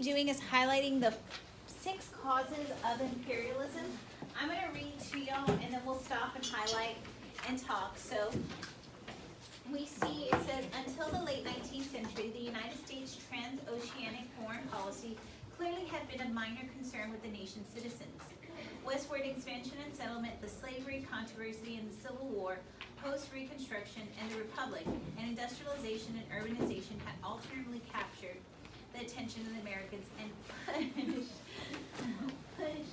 be doing is highlighting the 6 causes of imperialism. I'm going to read to y'all and then we'll stop and highlight and talk. So we see it says, until the late 19th century, the United States transoceanic foreign policy clearly had been a minor concern with the nation's citizens. Westward expansion and settlement, the slavery controversy and the Civil War, post-Reconstruction, and the Republic, and industrialization and urbanization had alternately captured the attention of the Americans and pushed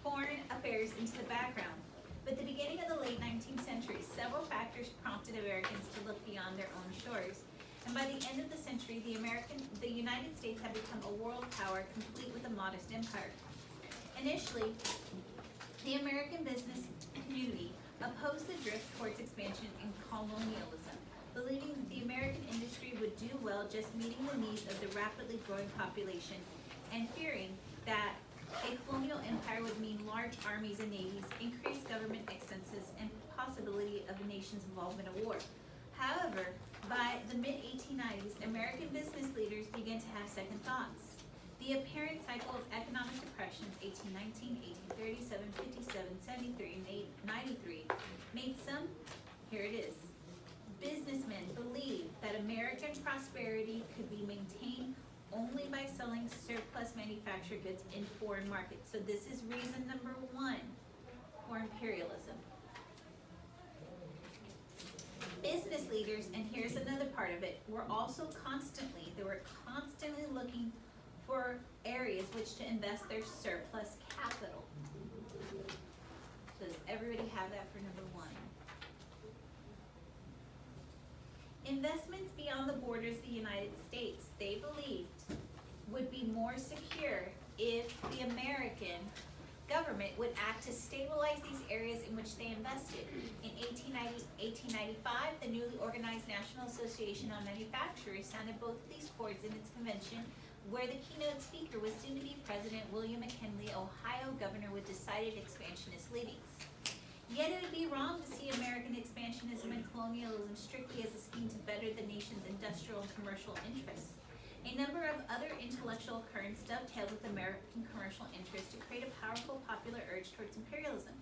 foreign affairs into the background. But the beginning of the late 19th century, several factors prompted Americans to look beyond their own shores. And by the end of the century, the United States had become a world power, complete with a modest empire. Initially, the American business community opposed the drift towards expansion and colonialism, believing that the American industry would do well just meeting the needs of the rapidly growing population, and fearing that a colonial empire would mean large armies and navies, increased government expenses, and possibility of a nation's involvement in war. However, by the mid-1890s, American business leaders began to have second thoughts. The apparent cycle of economic depressions, 1819, 1837, 57, 73, and 93, made some, here it is, businessmen believe that American prosperity could be maintained only by selling surplus manufactured goods in foreign markets. So this is reason number 1 for imperialism. Business leaders, and here's another part of it, were constantly looking for areas which to invest their surplus capital. Does everybody have that for number 1? Investments beyond the borders of the United States, they believed, would be more secure if the American government would act to stabilize these areas in which they invested. In 1895, the newly organized National Association on Manufacturers sounded both of these chords in its convention, where the keynote speaker was soon-to-be President William McKinley, Ohio governor with decided expansionist leanings. Yet it would be wrong to see American expansionism and colonialism strictly as a scheme to better the nation's industrial and commercial interests. A number of other intellectual currents dovetailed with American commercial interests to create a powerful popular urge towards imperialism.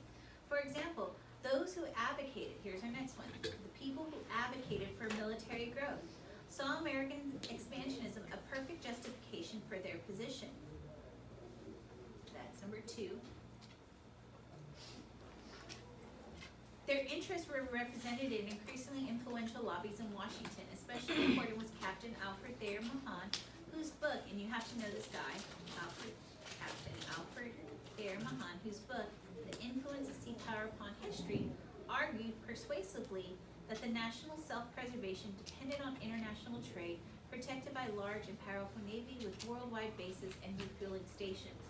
For example, those who advocated, here's our next one, the people who advocated for military growth saw American expansionism a perfect justification for their position. That's number 2. Their interests were represented in increasingly influential lobbies in Washington, especially important was Captain Alfred Thayer Mahan, whose book, and you have to know this guy, Captain Alfred Thayer Mahan, whose book, The Influence of Sea Power Upon History, argued persuasively that the national self-preservation depended on international trade, protected by large and powerful navy with worldwide bases and refueling stations.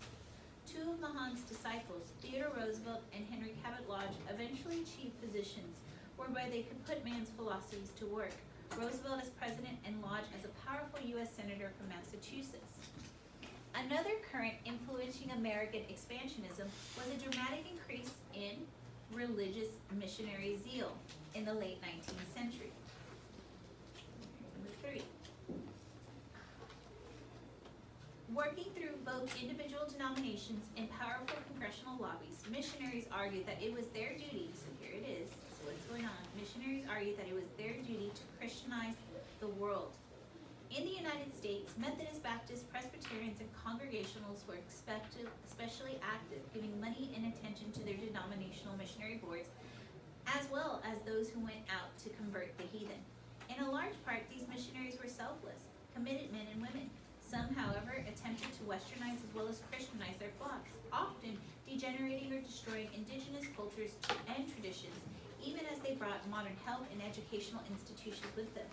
2 of Mahan's disciples, Theodore Roosevelt and Henry Cabot Lodge, eventually achieved positions whereby they could put man's philosophies to work, Roosevelt as president and Lodge as a powerful U.S. senator from Massachusetts. Another current influencing American expansionism was a dramatic increase in religious missionary zeal in the late 19th century. Number 3. Working through both individual denominations and powerful congressional lobbies, missionaries argued that it was their duty, so here it is, so what's going on? Missionaries argued that it was their duty to Christianize the world. In the United States, Methodist, Baptist, Presbyterians, and Congregationalists were especially active, giving money and attention to their denominational missionary boards, as well as those who went out to convert the heathen. In a large part, these missionaries were selfless, committed men and women. Some, however, attempted to westernize as well as Christianize their flocks, often degenerating or destroying indigenous cultures and traditions, even as they brought modern health and educational institutions with them.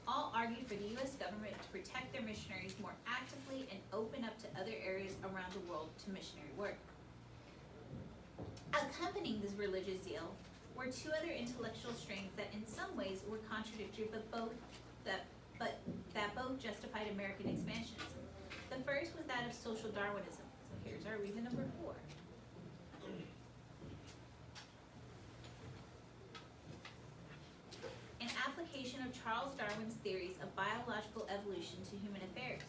All argued for the U.S. government to protect their missionaries more actively and open up to other areas around the world to missionary work. Accompanying this religious zeal were 2 other intellectual strains that in some ways were contradictory, but that both justified American expansionism. The first was that of social Darwinism. So here's our reason number 4. An application of Charles Darwin's theories of biological evolution to human affairs.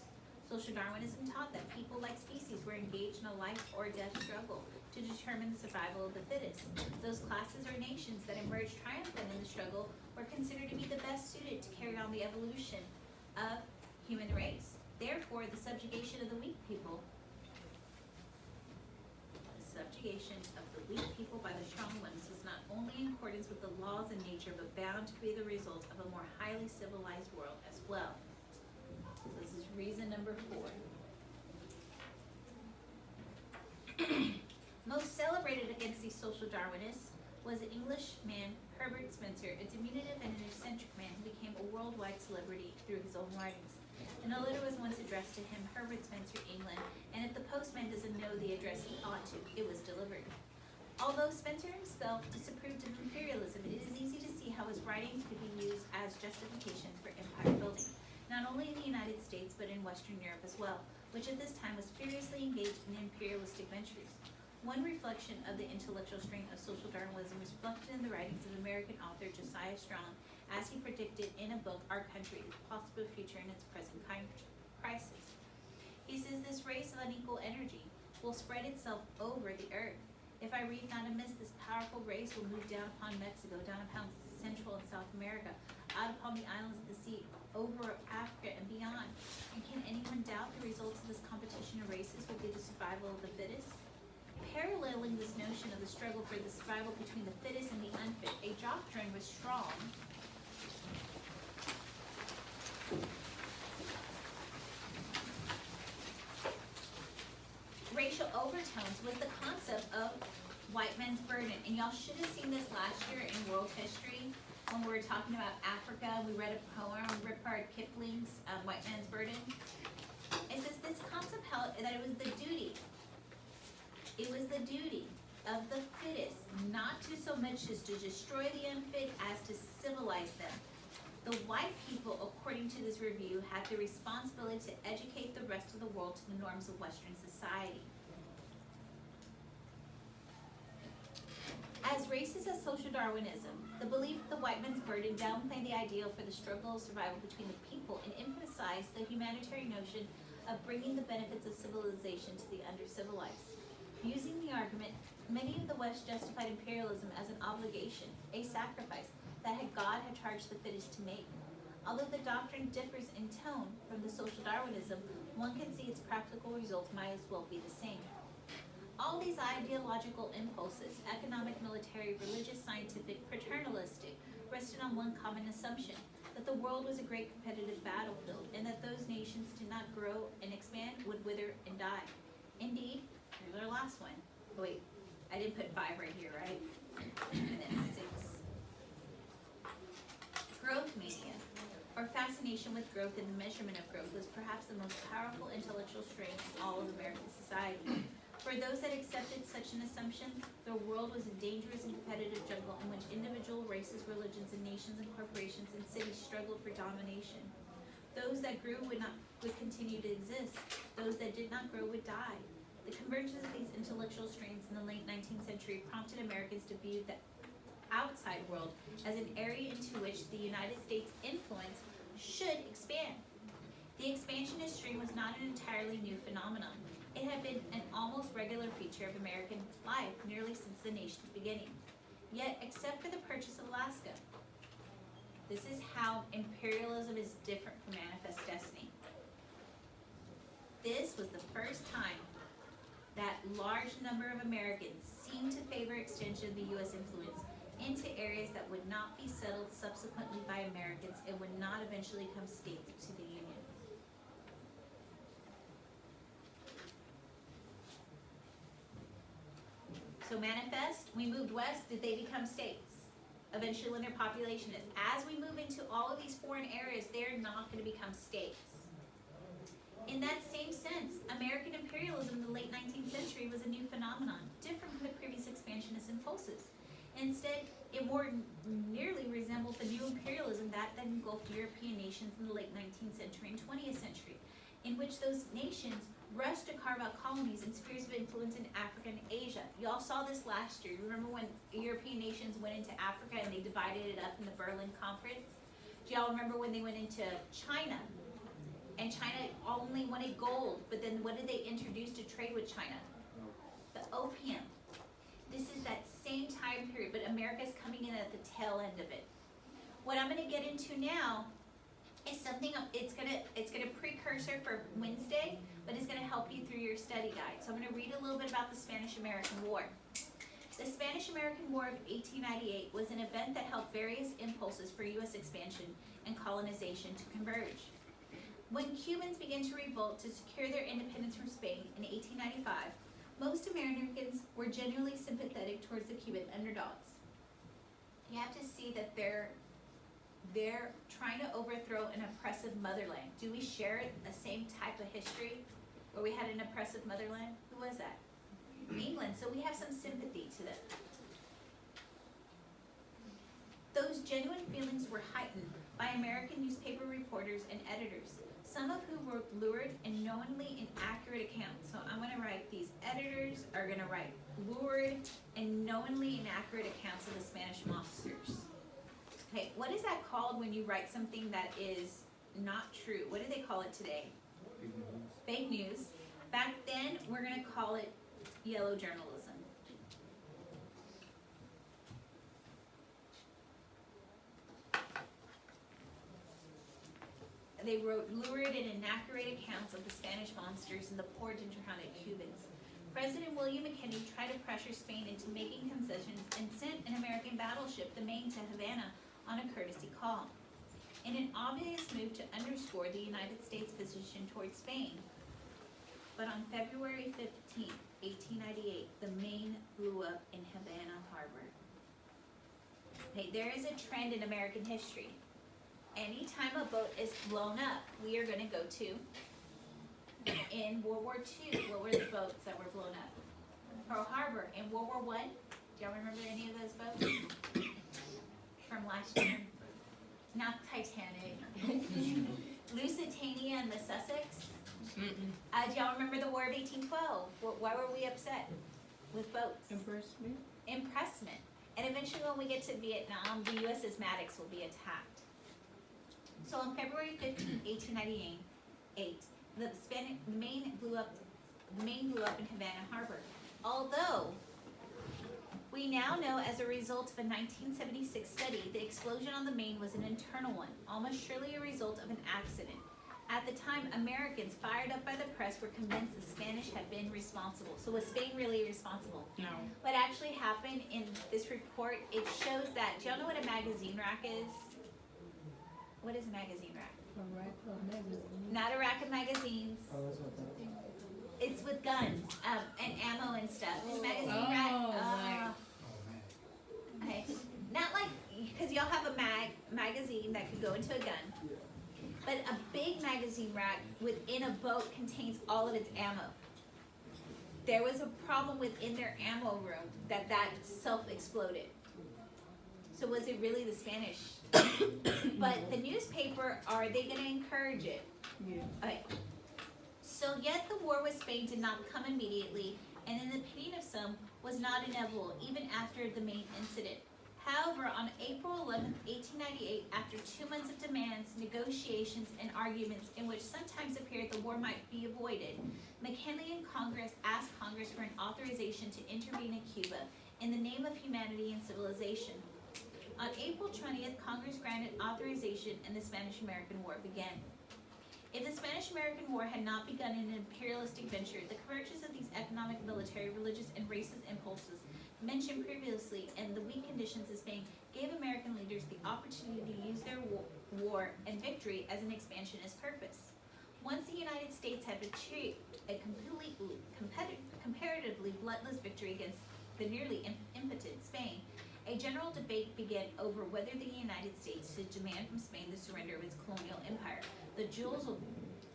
Social Darwinism taught that people like species were engaged in a life or death struggle to determine the survival of the fittest. Those classes or nations that emerged triumphant in the struggle were considered to be the best suited to carry on the evolution of human race. Therefore, the subjugation of the weak people by the strong ones was not only in accordance with the laws of nature, but bound to be the result of a more highly civilized world as well. So this is reason number 4. Most celebrated against these social Darwinists was the Englishman Herbert Spencer, a diminutive and an eccentric man who became a worldwide celebrity through his own writings. And a letter was once addressed to him, Herbert Spencer, England, and if the postman doesn't know the address he ought to, it was delivered. Although Spencer himself disapproved of imperialism, it is easy to see how his writings could be used as justification for empire building, not only in the United States, but in Western Europe as well, which at this time was furiously engaged in imperialistic ventures. One reflection of the intellectual strength of social Darwinism is reflected in the writings of American author Josiah Strong, as he predicted in a book, Our Country, the Possible Future in its Present Crisis. He says this race of unequal energy will spread itself over the earth. If I read not amiss, this powerful race will move down upon Mexico, down upon Central and South America, out upon the islands of the sea, over Africa and beyond. And can anyone doubt the results of this competition of races will be the survival of the fittest? Paralleling this notion of the struggle for the survival between the fittest and the unfit, a doctrine was strong racial overtones was the concept of white man's burden. And y'all should have seen this last year in world history when we were talking about Africa. We read a poem, Rudyard Kipling's White Man's Burden. It says this concept held that it was the duty of the fittest not to so much as to destroy the unfit as to civilize them. The white people, according to this review, had the responsibility to educate the rest of the world to the norms of Western society. As racist as social Darwinism, the belief of the white man's burden downplayed the ideal for the struggle of survival between the people and emphasized the humanitarian notion of bringing the benefits of civilization to the under-civilized. Using the argument, many of the West justified imperialism as an obligation, a sacrifice, that God had charged the fittest to make. Although the doctrine differs in tone from the social Darwinism, one can see its practical results might as well be the same. All these ideological impulses, economic, military, religious, scientific, paternalistic, rested on one common assumption, that the world was a great competitive battlefield, and that those nations did not grow and expand, would wither and die. Indeed, here's our last one. Oh, wait, I didn't put 5 right here, right? And then 6. Growth mania, or fascination with growth and the measurement of growth, was perhaps the most powerful intellectual strength in all of American society. For those that accepted such an assumption, the world was a dangerous and competitive jungle in which individual races, religions, and nations and corporations and cities struggled for domination. Those that grew would continue to exist. Those that did not grow would die. The convergence of these intellectual strengths in the late 19th century prompted Americans to view the outside world as an area into which the United States influence should expand. The expansionist stream was not an entirely new phenomenon. It had been an almost regular feature of American life nearly since the nation's beginning. Yet, except for the purchase of Alaska, this is how imperialism is different from manifest destiny. This was the first time that large number of Americans seemed to favor extension of the U.S. influence into areas that would not be settled subsequently by Americans and would not eventually become states to the Union. So manifest, we moved west, did they become states? Eventually when their population is. As we move into all of these foreign areas, they're not going to become states. In that same sense, American imperialism in the late 19th century was a new phenomenon, different from the previous expansionist impulses. Instead, it more nearly resembled the new imperialism that engulfed European nations in the late 19th century and 20th century, in which those nations rushed to carve out colonies and spheres of influence in Africa and Asia. Y'all saw this last year. Remember when European nations went into Africa and they divided it up in the Berlin Conference? Do y'all remember when they went into China And China only wanted gold, but then what did they introduce to trade with China? The opium. This is that same time period, but America's coming in at the tail end of it. What I'm gonna get into now is something, it's gonna precursor for Wednesday, but it's gonna help you through your study guide. So I'm gonna read a little bit about the Spanish-American War. The Spanish-American War of 1898 was an event that helped various impulses for U.S. expansion and colonization to converge. When Cubans began to revolt to secure their independence from Spain in 1895, most Americans were genuinely sympathetic towards the Cuban underdogs. You have to see that they're trying to overthrow an oppressive motherland. Do we share the same type of history where we had an oppressive motherland? Who was that? England. So we have some sympathy to them. Those genuine feelings were heightened by American newspaper reporters and editors, some of whom were lured and knowingly inaccurate accounts. So I'm going to write, these editors are going to write lured and knowingly inaccurate accounts of the Spanish monsters. Okay, what is that called when you write something that is not true? What do they call it today? Fake news. Back then, we're going to call it yellow journalism. They wrote lurid and inaccurate accounts of the Spanish monsters and the poor determined Cubans. President William McKinley tried to pressure Spain into making concessions and sent an American battleship, the Maine, to Havana on a courtesy call. In an obvious move to underscore the United States' position towards Spain. But on February 15, 1898, the Maine blew up in Havana Harbor. Okay, there is a trend in American history. Anytime a boat is blown up, we are going to go to, in World War II, what were the boats that were blown up? Pearl Harbor. In World War I, do y'all remember any of those boats from last year? Not Titanic. Lusitania and the Sussex. Do y'all remember the War of 1812? Why were we upset with boats? Impressment. And eventually when we get to Vietnam, the USS Maddox will be attacked. So on February 15, 1898, the Maine blew up in Havana Harbor. Although we now know, as a result of a 1976 study, the explosion on the Maine was an internal one, almost surely a result of an accident. At the time, Americans, fired up by the press, were convinced the Spanish had been responsible. So was Spain really responsible? No. What actually happened in this report, it shows that, do y'all know what a magazine rack is? What is a magazine rack? A rack of magazines. Not a rack of magazines. Oh, that's what that is. It's with guns and ammo and stuff. This magazine rack. Right. Okay. Not like, because y'all have a magazine that could go into a gun. But a big magazine rack within a boat contains all of its ammo. There was a problem within their ammo room that self-exploded. So was it really the Spanish? But the newspaper, are they going to encourage it? Yeah. Okay. So yet the war with Spain did not come immediately, and in the opinion of some, was not inevitable, even after the Maine incident. However, on April 11, 1898, after 2 months of demands, negotiations, and arguments in which sometimes appeared the war might be avoided, McKinley and Congress asked Congress for an authorization to intervene in Cuba in the name of humanity and civilization. On April 20th, Congress granted authorization and the Spanish-American War began. If the Spanish-American War had not begun in an imperialistic venture, the convergence of these economic, military, religious, and racist impulses mentioned previously and the weak conditions of Spain gave American leaders the opportunity to use their war and victory as an expansionist purpose. Once the United States had achieved a comparatively bloodless victory against the nearly impotent Spain, a general debate began over whether the United States should demand from Spain the surrender of its colonial empire, the jewels of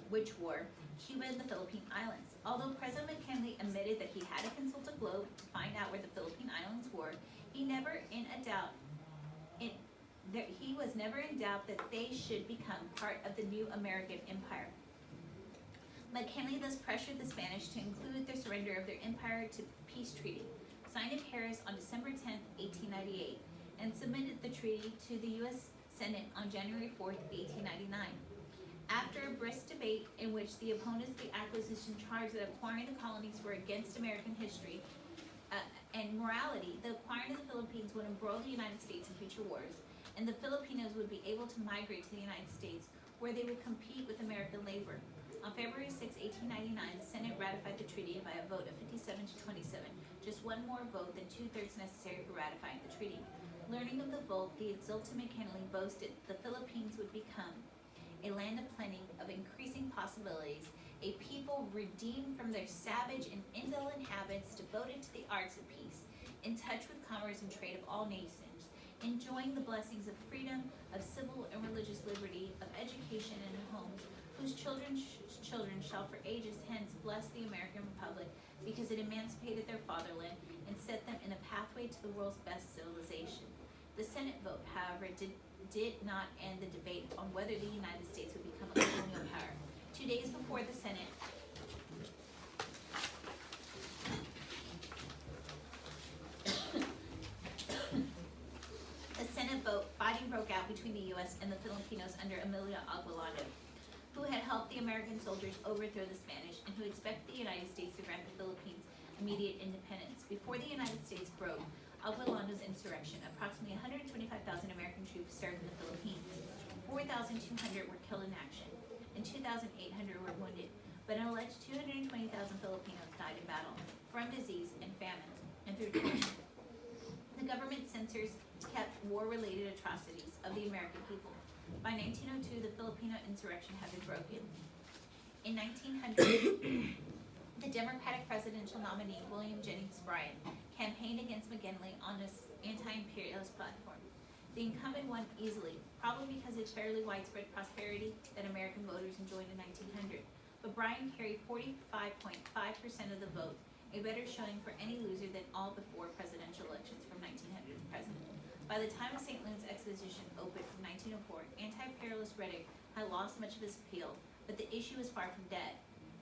which were Cuba and the Philippine Islands. Although President McKinley admitted that he had to consult a globe to find out where the Philippine Islands were, he was never in doubt that they should become part of the new American empire. McKinley thus pressured the Spanish to include the surrender of their empire to peace treaty, signed in Paris on December 10, 1898, and submitted the treaty to the U.S. Senate on January 4, 1899. After a brisk debate in which the opponents of the acquisition charged that acquiring the colonies were against American history and morality, the acquiring of the Philippines would embroil the United States in future wars, and the Filipinos would be able to migrate to the United States, where they would compete with American labor. On February 6, 1899, the Senate ratified the treaty by a vote of 57 to 27, just one more vote than two-thirds necessary for ratifying the treaty. Learning of the vote, the exultant McKinley boasted the Philippines would become a land of plenty, of increasing possibilities, a people redeemed from their savage and indolent habits, devoted to the arts of peace, in touch with commerce and trade of all nations, enjoying the blessings of freedom, of civil and religious liberty, of education and homes, whose children's children shall for ages hence bless the American Republic, because it emancipated their fatherland and set them in a pathway to the world's best civilization. The Senate vote, however, did not end the debate on whether the United States would become a colonial power. 2 days before the Senate vote, fighting broke out between the U.S. and the Filipinos under Emilio Aguinaldo, who had helped the American soldiers overthrow the Spanish and who expected the United States to grant the Philippines immediate independence. Before the United States broke Aguinaldo's insurrection, approximately 125,000 American troops served in the Philippines. 4,200 were killed in action, and 2,800 were wounded, but an alleged 220,000 Filipinos died in battle from disease and famine and through torture. The government censors kept war-related atrocities of the American people. By 1902, the Filipino insurrection had been broken. In 1900, the Democratic presidential nominee, William Jennings Bryan, campaigned against McKinley on this anti-imperialist platform. The incumbent won easily, probably because of its fairly widespread prosperity that American voters enjoyed in 1900. But Bryan carried 45.5% of the vote, a better showing for any loser than all before presidential elections from 1900 to present. By the time of St. Louis Exposition opened from 1904, anti-imperialist rhetoric had lost much of its appeal, but the issue was far from dead.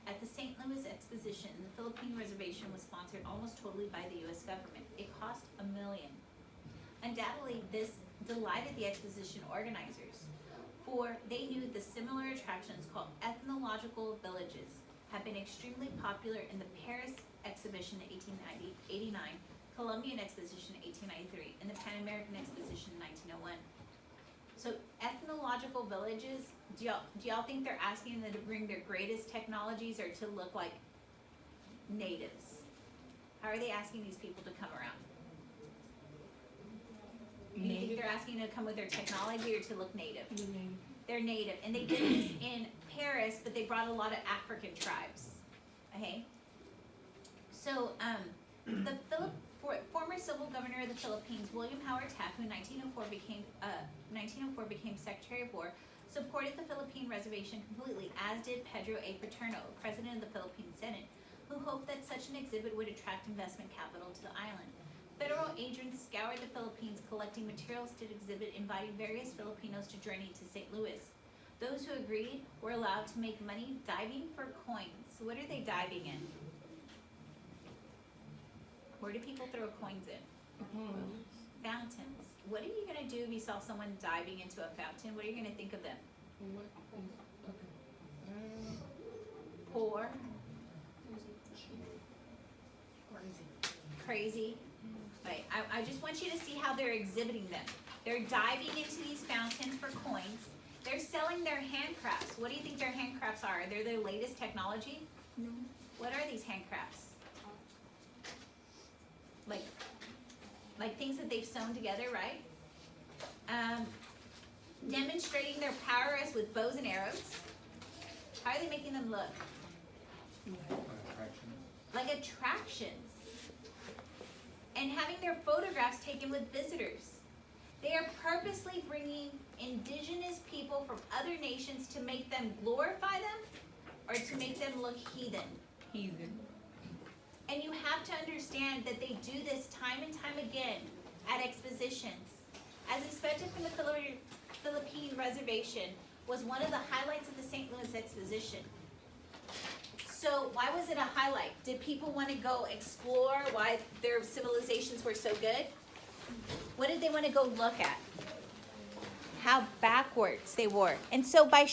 At the St. Louis Exposition, the Philippine Reservation was sponsored almost totally by the U.S. government. It cost $1 million. Undoubtedly, this delighted the exposition organizers, for they knew the similar attractions called ethnological villages had been extremely popular in the Paris Exhibition in 1889, Columbian Exposition in 1893, and the Pan American Exposition in 1901. So ethnological villages, do y'all think they're asking them to bring their greatest technologies or to look like natives? How are they asking these people to come around? Do you think they're asking to come with their technology or to look native? They're native, and they did this in Paris, but they brought a lot of African tribes. Okay, so the former civil governor of the Philippines, William Howard Taft, who in 1904 became Secretary of War, supported the Philippine Reservation completely, as did Pedro A. Paterno, president of the Philippine Senate, who hoped that such an exhibit would attract investment capital to the island. Federal agents scoured the Philippines collecting materials to exhibit, inviting various Filipinos to journey to St. Louis. Those who agreed were allowed to make money diving for coins. What are they diving in? Where do people throw coins in? Fountains. What are you going to do if you saw someone diving into a fountain? What are you going to think of them? Poor. Crazy. Right. I just want you to see how they're exhibiting them. They're diving into these fountains for coins. They're selling their handcrafts. What do you think their handcrafts are? They're their latest technology? No. What are these handcrafts? Like things that they've sewn together, right? Demonstrating their prowess with bows and arrows. How are they making them look? Like attractions. And having their photographs taken with visitors. They are purposely bringing indigenous people from other nations to make them glorify them or to make them look heathen. And you have to understand that they do this time and time again at expositions. As expected from the Philippine Reservation was one of the highlights of the St. Louis Exposition. So why was it a highlight? Did people want to go explore why their civilizations were so good? What did they want to go look at? How backwards they were. And so by